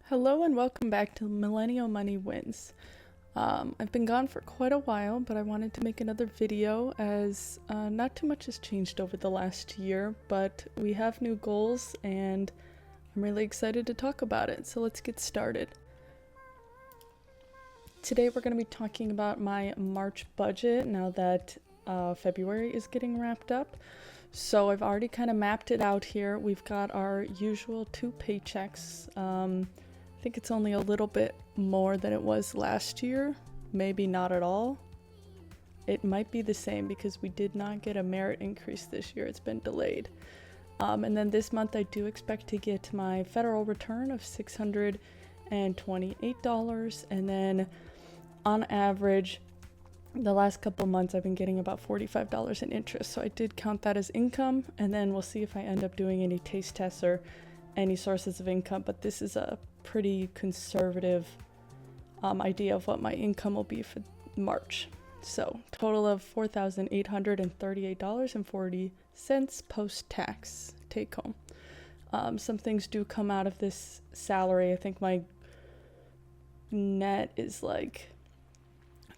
Hello and welcome back to Millennial Money Wins. I've been gone for quite a while, but I wanted to make another video as not too much has changed over the last year, but we have new goals and I'm really excited to talk about it. So let's get started. Today we're going to be talking about my March budget now that February is getting wrapped up. So I've already kind of mapped it out here. We've got our usual 2 paychecks. I think it's only a little bit more than it was last year, maybe not at all. It might be the same because we did not get a merit increase this year. It's been delayed. And then this month I do expect to get my federal return of $628, and then on average the last couple months I've been getting about $45 in interest, so I did count that as income, and then we'll see if I end up doing any taste tests or any sources of income, but this is a pretty conservative idea of what my income will be for March. So total of $4,838.40 post-tax take home. Some things do come out of this salary. I think my net is like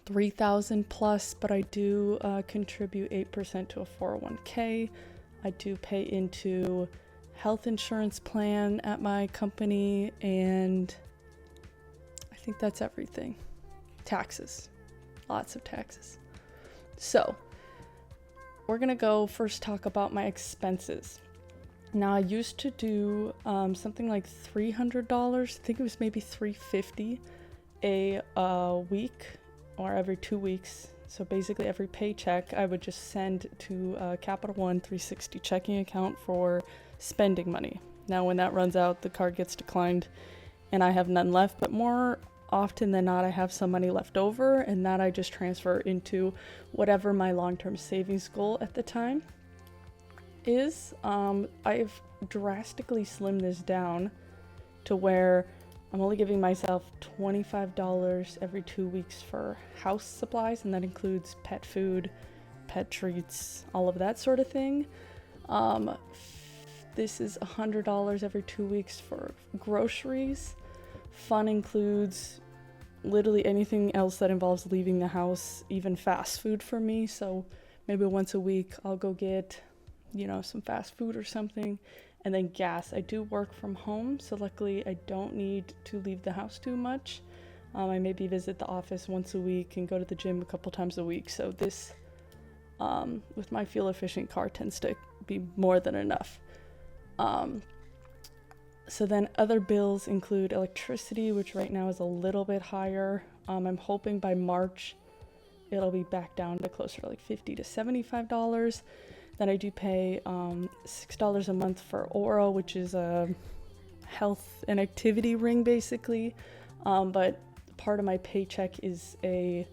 $3,000 plus, but I do contribute 8% to a 401k. I do pay into health insurance plan at my company, and I think that's everything. Taxes, lots of taxes. So we're gonna go first talk about my expenses. Now I used to do something like $300, I think it was maybe $350 a week or every 2 weeks. So basically every paycheck I would just send to Capital One 360 checking account for spending money. Now when that runs out, the card gets declined and I have none left, but more often than not I have some money left over, and that I just transfer into whatever my long-term savings goal at the time is. I've drastically slimmed this down to where I'm only giving myself $25 every 2 weeks for house supplies, and that includes pet food, pet treats, all of that sort of thing. This is $100 every 2 weeks for groceries. Fun includes literally anything else that involves leaving the house, even fast food for me. So maybe once a week I'll go get, some fast food or something. And then gas. I do work from home, so luckily I don't need to leave the house too much. I maybe visit the office once a week and go to the gym a couple times a week. So this, with my fuel efficient car, tends to be more than enough. So then other bills include electricity, which right now is a little bit higher. I'm hoping by March it'll be back down to closer to like $50 to $75. Then I do pay $6 a month for Aura, which is a health and activity ring basically. But part of my paycheck is a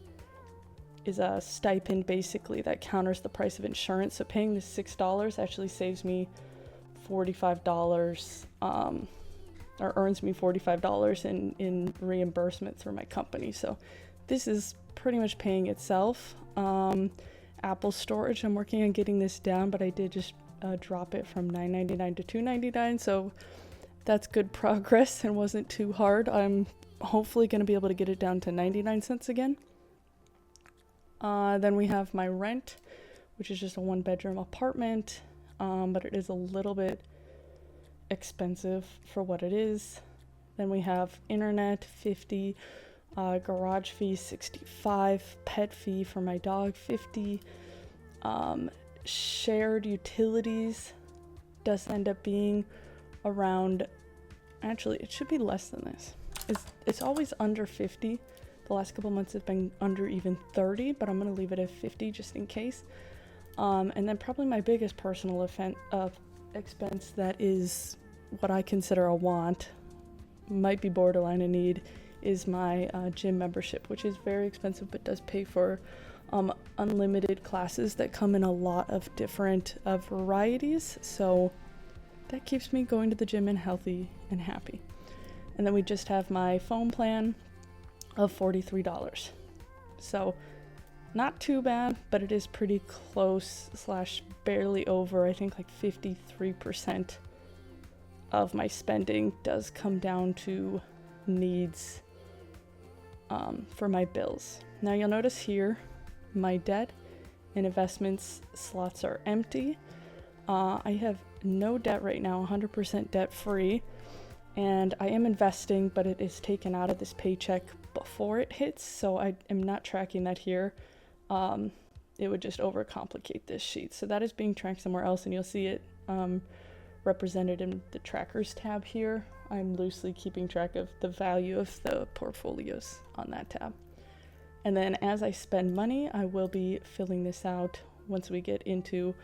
stipend basically that counters the price of insurance. So paying this $6 actually saves me $45 or earns me $45 in reimbursement through my company. So this is pretty much paying itself. Apple storage, I'm working on getting this down, but I did just drop it from $9.99 to $2.99, so that's good progress and wasn't too hard. I'm hopefully going to be able to get it down to 99 cents again. Then we have my rent, which is just a 1-bedroom apartment, but it is a little bit expensive for what it is. Then we have internet, $50, garage fee, $65, pet fee for my dog, $50. Shared utilities does end up being around, actually it should be less than this. It's always under 50. The last couple months it's been under even 30, but I'm gonna leave it at 50 just in case. And then probably my biggest personal expense that is what I consider a want, might be borderline a need, is my gym membership, which is very expensive but does pay for unlimited classes that come in a lot of different varieties. So that keeps me going to the gym and healthy and happy. And then we just have my phone plan of $43. So not too bad, but it is pretty close / barely over. I think like 53% of my spending does come down to needs for my bills. Now you'll notice here my debt and investments slots are empty. I have no debt right now, 100% debt free, and I am investing, but it is taken out of this paycheck before it hits, so I am not tracking that here. It would just overcomplicate this sheet. So that is being tracked somewhere else, and you'll see it represented in the trackers tab here. I'm loosely keeping track of the value of the portfolios on that tab. And then as I spend money, I will be filling this out once we get into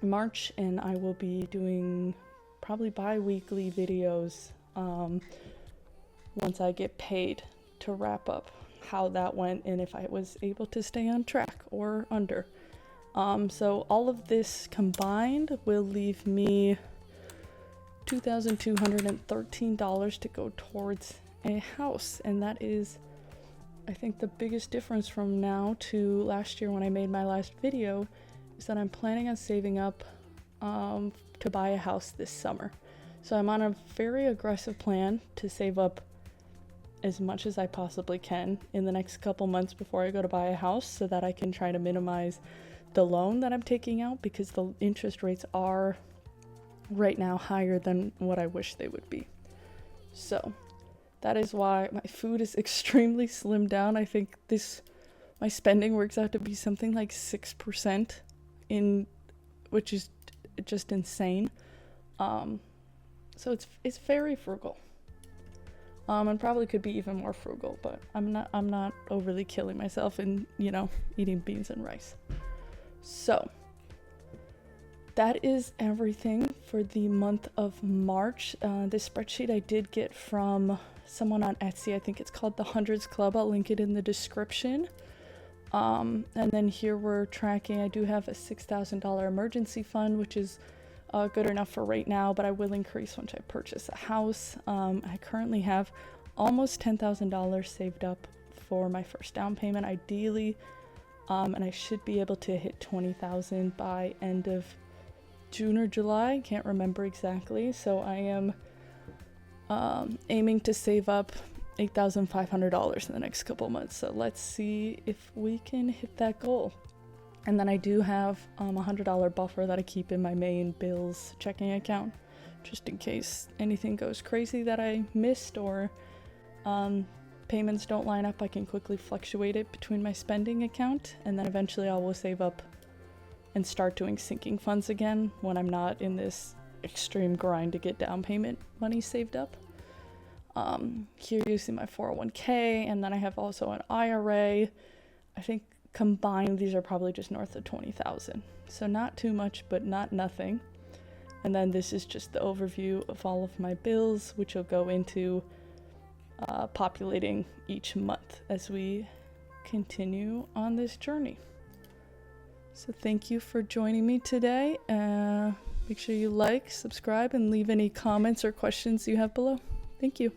March, and I will be doing probably bi-weekly videos once I get paid to wrap up how that went and if I was able to stay on track or under. So all of this combined will leave me $2,213 to go towards a house, and that is, I think, the biggest difference from now to last year when I made my last video, is that I'm planning on saving up to buy a house this summer. So I'm on a very aggressive plan to save up as much as I possibly can in the next couple months before I go to buy a house, so that I can try to minimize the loan that I'm taking out, because the interest rates are right now higher than what I wish they would be. So that is why my food is extremely slimmed down. I think my spending works out to be something like 6% which is just insane. So it's very frugal. And probably could be even more frugal, but I'm not overly killing myself and, eating beans and rice. So that is everything for the month of March. This spreadsheet I did get from someone on Etsy. I think it's called the Hundreds Club. I'll link it in the description. And then here we're tracking, I do have a $6,000 emergency fund, which is good enough for right now, but I will increase once I purchase a house. I currently have almost $10,000 saved up for my first down payment, ideally, and I should be able to hit $20,000 by end of June or July. Can't remember exactly. So I am aiming to save up $8,500 in the next couple months. So let's see if we can hit that goal. And then I do have a $100 buffer that I keep in my main bills checking account, just in case anything goes crazy that I missed or payments don't line up. I can quickly fluctuate it between my spending account, and then eventually I will save up and start doing sinking funds again when I'm not in this extreme grind to get down payment money saved up. Here you see my 401k, and then I have also an IRA. I think combined these are probably just north of 20,000. So not too much, but not nothing. And then this is just the overview of all of my bills, which will go into populating each month as we continue on this journey. So thank you for joining me today. Make sure you like, subscribe, and leave any comments or questions you have below. Thank you.